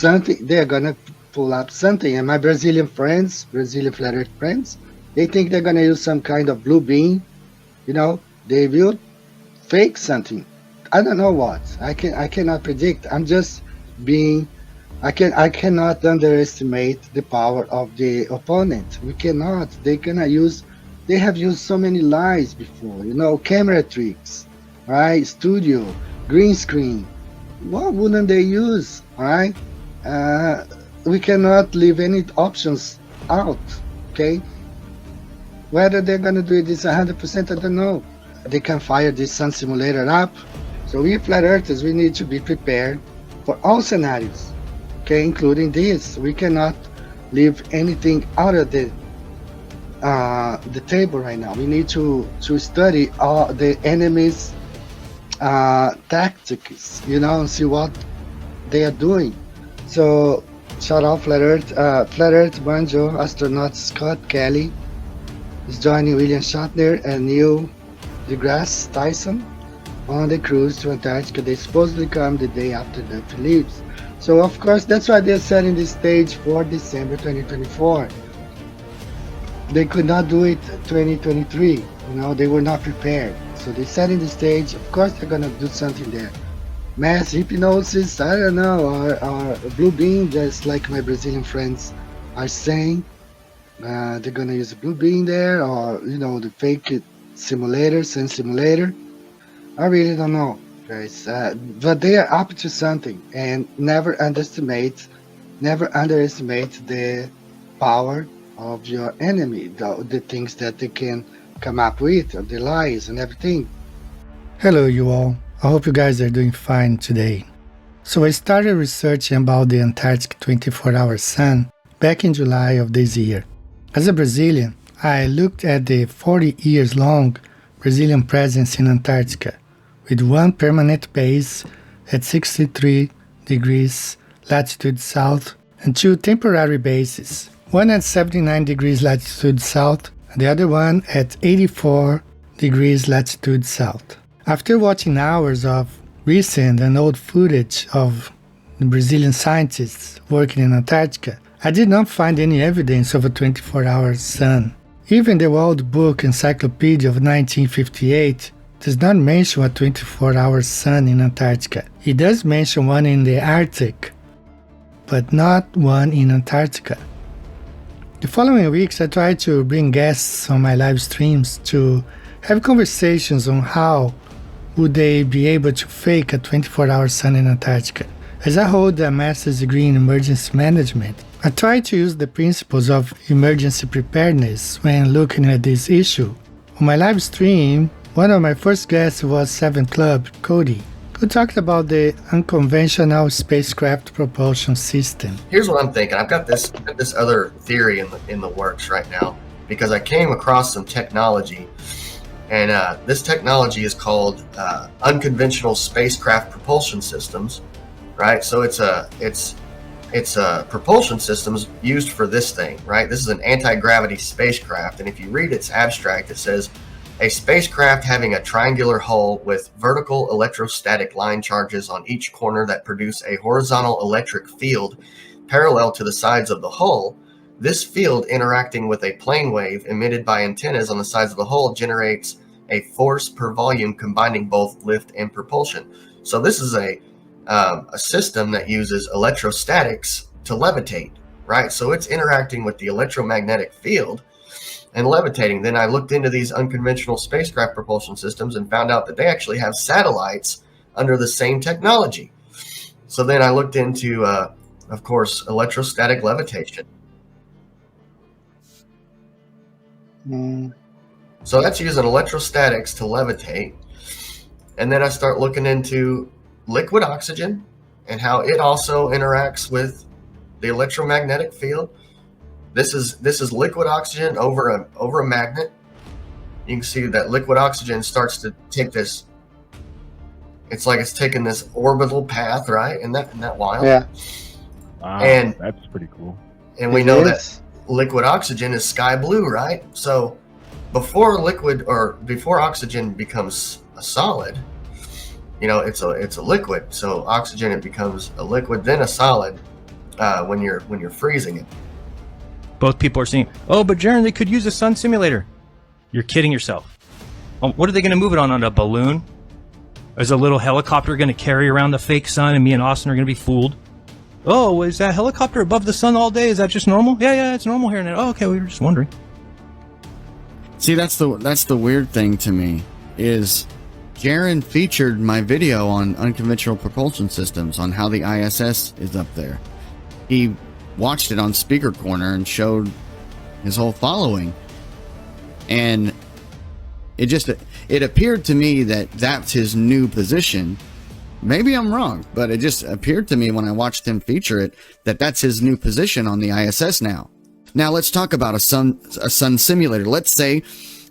something. They're gonna pull up something. And my Brazilian friends, Brazilian flat earth friends, they think they're gonna use some kind of blue beam. They will fake something. I don't know what. I cannot predict. I'm just being. I cannot underestimate the power of the opponent. We cannot. They cannot use. They have used so many lies before. Camera tricks, right? Studio, green screen. What wouldn't they use? All right. Uh, we cannot leave any options out. Okay. Whether they're gonna do this 100%, I don't know. They can fire this sun simulator up. So we flat earthers, we need to be prepared for all scenarios, okay, including this. We cannot leave anything out of the table right now. We need to study all the enemy's tactics, and see what they are doing. So shout out Flat Earth Banjo astronaut Scott Kelly is joining William Shatner and Neil deGrasse Tyson on the cruise to Antarctica. They supposedly come the day after the leaves. So of course that's why they're setting the stage for December 2024. They could not do it 2023. They were not prepared. So they're setting the stage. Of course they're gonna do something there. Mass hypnosis, I don't know, or blue beam, just like my Brazilian friends are saying. They're gonna use a blue beam there, or the fake simulator, sun simulator. I really don't know, guys. But they are up to something, and never underestimate the power of your enemy, the things that they can come up with, the lies and everything. Hello, you all. I hope you guys are doing fine today. So I started researching about the Antarctic 24-hour sun back in July of this year. As a Brazilian, I looked at the 40 years long Brazilian presence in Antarctica, with one permanent base at 63 degrees latitude south and two temporary bases, one at 79 degrees latitude south and the other one at 84 degrees latitude south. After watching hours of recent and old footage of the Brazilian scientists working in Antarctica, I did not find any evidence of a 24-hour sun. Even the World Book Encyclopedia of 1958 does not mention a 24-hour sun in Antarctica. It does mention one in the Arctic, but not one in Antarctica. The following weeks, I tried to bring guests on my live streams to have conversations on how would they be able to fake a 24-hour sun in Antarctica. As I hold a master's degree in emergency management, I try to use the principles of emergency preparedness when looking at this issue. On my live stream, one of my first guests was 7 Club, Cody, who talked about the unconventional spacecraft propulsion system. Here's what I'm thinking. I've got this other theory in the works right now, because I came across some technology, and this technology is called unconventional spacecraft propulsion systems, right? So it's a propulsion systems used for this thing, right? This is an anti-gravity spacecraft, and if you read its abstract, it says a spacecraft having a triangular hull with vertical electrostatic line charges on each corner that produce a horizontal electric field parallel to the sides of the hull. This field, interacting with a plane wave emitted by antennas on the sides of the hull, generates a force per volume combining both lift and propulsion. So this is a system that uses electrostatics to levitate, right? So it's interacting with the electromagnetic field and levitating. Then I looked into these unconventional spacecraft propulsion systems and found out that they actually have satellites under the same technology. So then I looked into, of course, electrostatic levitation. So that's using electrostatics to levitate. And then I start looking into liquid oxygen and how it also interacts with the electromagnetic field. This is liquid oxygen over a magnet. You can see that liquid oxygen starts to take this. It's like it's taking this orbital path, right? Isn't that wild? Yeah. Wow, And that's pretty cool. and we know that liquid oxygen is sky blue, right? So before oxygen becomes a solid, it's a liquid. So oxygen, it becomes a liquid, then a solid, when you're freezing it. Both people are saying, "Oh, but Jaron, they could use a sun simulator." You're kidding yourself. Oh, what are they going to move it on a balloon? Is a little helicopter going to carry around the fake sun, and me and Austin are going to be fooled? Oh, is that helicopter above the sun all day? Is that just normal? Yeah, it's normal here now. Oh, okay, we were just wondering. See, that's the weird thing to me is Jaron featured my video on unconventional propulsion systems on how the ISS is up there. He watched it on Speaker Corner and showed his whole following, and it appeared to me that that's his new position. Maybe I'm wrong, but it just appeared to me when I watched him feature it that that's his new position on the ISS now. Now let's talk about a sun simulator. Let's say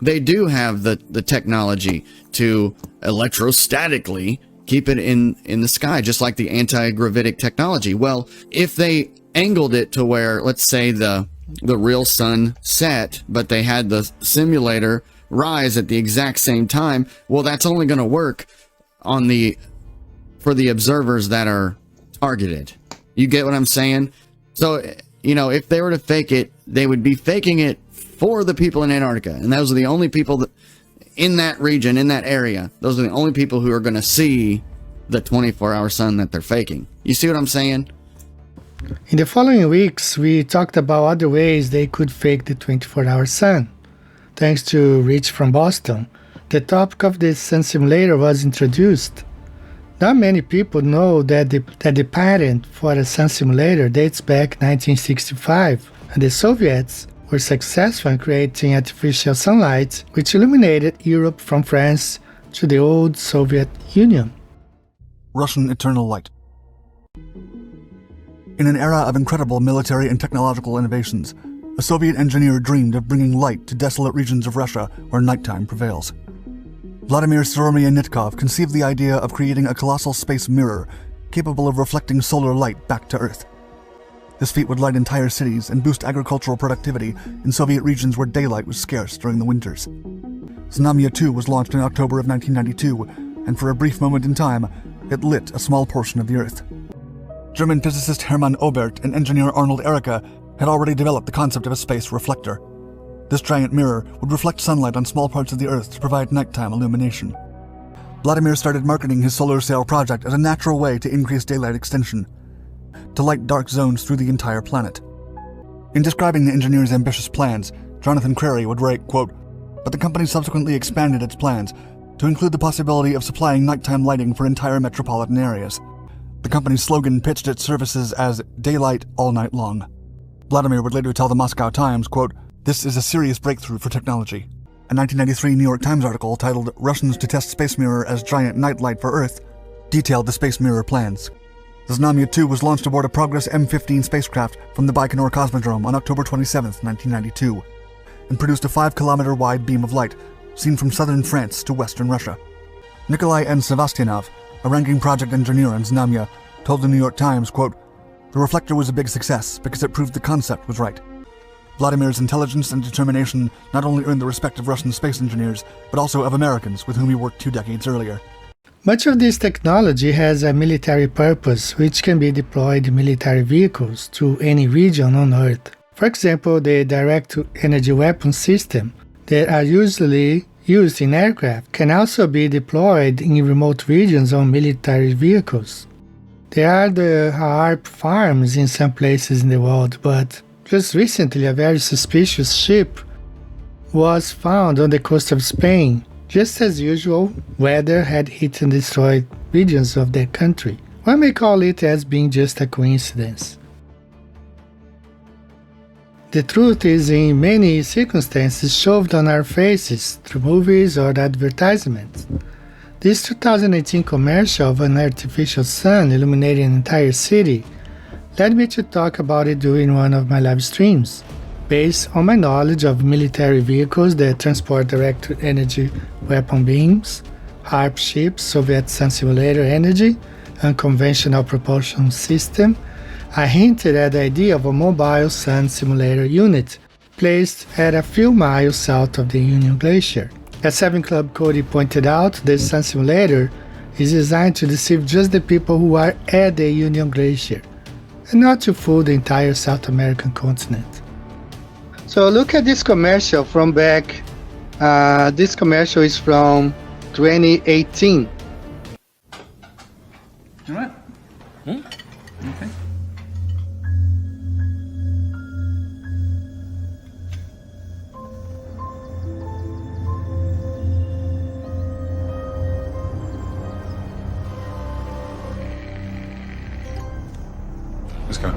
they do have the technology to electrostatically keep it in the sky, just like the anti-gravitic technology. Well, if they angled it to where, let's say, the real sun set, but they had the simulator rise at the exact same time, well, that's only going to work for the observers that are targeted. You get what I'm saying? So, if they were to fake it, they would be faking it for the people in Antarctica. And those are the only people that in that region, in that area, those are the only people who are going to see the 24-hour sun that they're faking. You see what I'm saying? In the following weeks, we talked about other ways they could fake the 24-hour sun. Thanks to Rich from Boston, the topic of the sun simulator was introduced. Not many people know that the patent for a sun simulator dates back 1965, and the Soviets were successful in creating artificial sunlight, which illuminated Europe from France to the old Soviet Union. Russian Eternal Light. In an era of incredible military and technological innovations, a Soviet engineer dreamed of bringing light to desolate regions of Russia where nighttime prevails. Vladimir Soromianitkov conceived the idea of creating a colossal space mirror capable of reflecting solar light back to Earth. This feat would light entire cities and boost agricultural productivity in Soviet regions where daylight was scarce during the winters. Znamya 2 was launched in October of 1992, and for a brief moment in time, it lit a small portion of the Earth. German physicist Hermann Oberth and engineer Arnold Ericka had already developed the concept of a space reflector. This giant mirror would reflect sunlight on small parts of the Earth to provide nighttime illumination. Vladimir started marketing his solar sail project as a natural way to increase daylight extension, to light dark zones through the entire planet. In describing the engineer's ambitious plans, Jonathan Crary would write, quote, "But the company subsequently expanded its plans to include the possibility of supplying nighttime lighting for entire metropolitan areas. The company's slogan pitched its services as daylight all night long." Vladimir would later tell the Moscow Times, quote, "This is a serious breakthrough for technology." A 1993 New York Times article titled "Russians to Test Space Mirror as Giant Nightlight for Earth" detailed the space mirror plans. The Znamya 2 was launched aboard a Progress M15 spacecraft from the Baikonur Cosmodrome on October 27, 1992, and produced a 5-kilometer wide beam of light seen from southern France to western Russia. Nikolai N. Sevastianov, a ranking project engineer on Znamya, told the New York Times, quote, "The reflector was a big success because it proved the concept was right." Vladimir's intelligence and determination not only earned the respect of Russian space engineers, but also of Americans with whom he worked 2 decades earlier. Much of this technology has a military purpose, which can be deployed in military vehicles to any region on Earth. For example, the direct-to-energy weapon system that are usually used in aircraft can also be deployed in remote regions on military vehicles. There are the HAARP farms in some places in the world, but just recently a very suspicious ship was found on the coast of Spain. Just as usual, weather had hit and destroyed regions of their country. One may call it as being just a coincidence. The truth is, in many circumstances, shoved on our faces through movies or advertisements. This 2018 commercial of an artificial sun illuminating an entire city led me to talk about it during one of my live streams. Based on my knowledge of military vehicles that transport direct-to-energy weapon beams, HAARP ships, Soviet sun simulator energy, unconventional propulsion system, I hinted at the idea of a mobile sun simulator unit placed at a few miles south of the Union Glacier. As 7 Club Cody pointed out, the sun simulator is designed to deceive just the people who are at the Union Glacier. and not to fool the entire South American continent. So look at this commercial from back. This commercial is from 2018. All right. Okay. Let's go.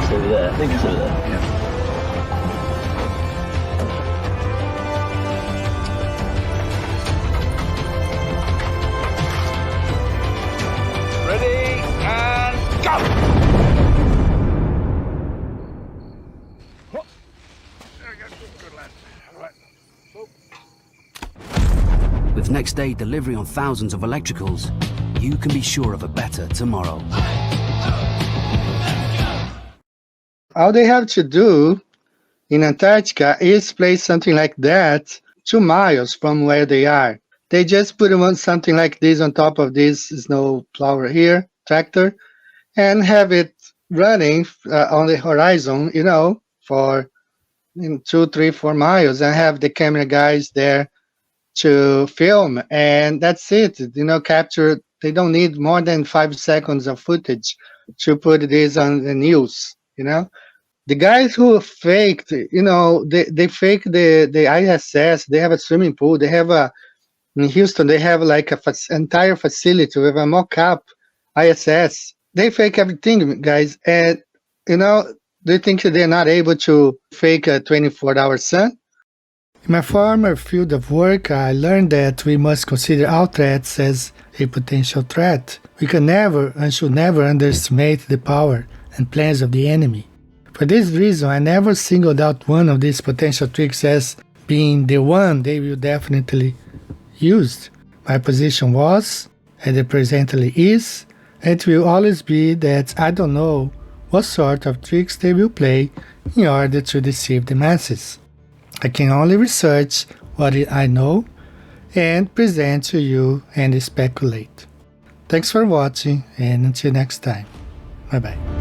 It's over there. I think it's over there. Yeah. Ready and go! Good lad. All right. With next day delivery on thousands of electricals, you can be sure of a better tomorrow. All they have to do in Antarctica is place something like that 2 miles from where they are. They just put something like this on top of this snow plower here, tractor, and have it running on the horizon, for 2, 3, 4 miles, and have the camera guys there to film, and that's it. Capture. They don't need more than 5 seconds of footage to put this on the news. The guys who faked, they fake the ISS. They have a swimming pool. They have in Houston, they have like entire facility with a mock-up ISS. They fake everything, guys. And, do you think they're not able to fake a 24-hour sun? In my former field of work, I learned that we must consider all threats as a potential threat. We can never and should never underestimate the power and plans of the enemy. For this reason, I never singled out one of these potential tricks as being the one they will definitely use. My position was, and it presently is, and it will always be that I don't know what sort of tricks they will play in order to deceive the masses. I can only research what I know and present to you and speculate. Thanks for watching, and until next time. Bye bye.